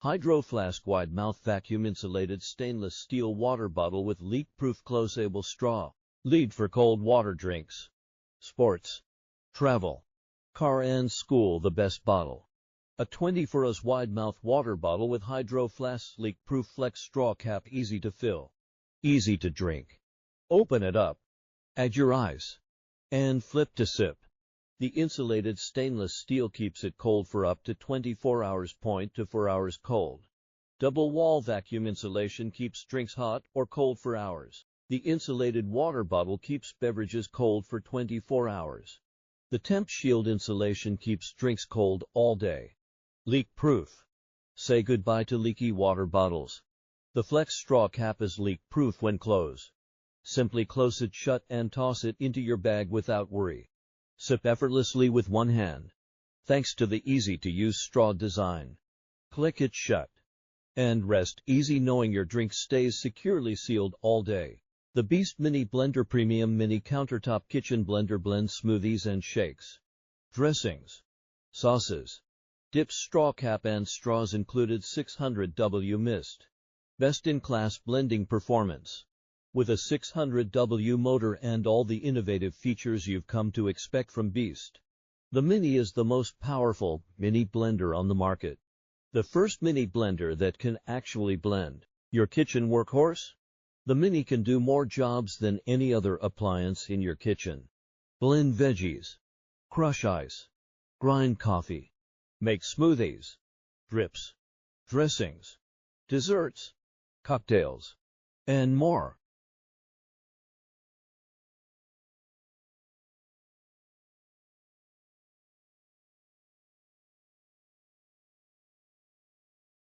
Hydro FLASK wide mouth vacuum insulated stainless steel water bottle with leak-proof closable straw. Lead for cold water drinks, sports, travel, car and school. The best bottle. A 24-oz wide mouth water bottle with Hydro FLASK leak-proof flex straw cap, easy to fill, easy to drink. Open it up, add your ice, and flip to sip. The insulated stainless steel keeps it cold for up to 24 hours. 4 hours cold. Double wall vacuum insulation keeps drinks hot or cold for hours. The insulated water bottle keeps beverages cold for 24 hours. The Temp Shield insulation keeps drinks cold all day. Leak-proof. Say goodbye to leaky water bottles. The flex straw cap is leak-proof when closed. Simply close it shut and toss it into your bag without worry. Sip effortlessly with one hand, thanks to the easy-to-use straw design. Click it shut, and rest easy knowing your drink stays securely sealed all day. The Beast Mini Blender Premium Mini Countertop Kitchen Blender blends smoothies and shakes, dressings, sauces, dips. Straw cap and straws included. 600W mist. Best-in-class blending performance. With a 600W motor and all the innovative features you've come to expect from Beast. The Mini is the most powerful mini blender on the market. The first mini blender that can actually blend. Your kitchen workhorse? The Mini can do more jobs than any other appliance in your kitchen. Blend veggies, crush ice, grind coffee, make smoothies, drips, dressings, desserts, cocktails, and more.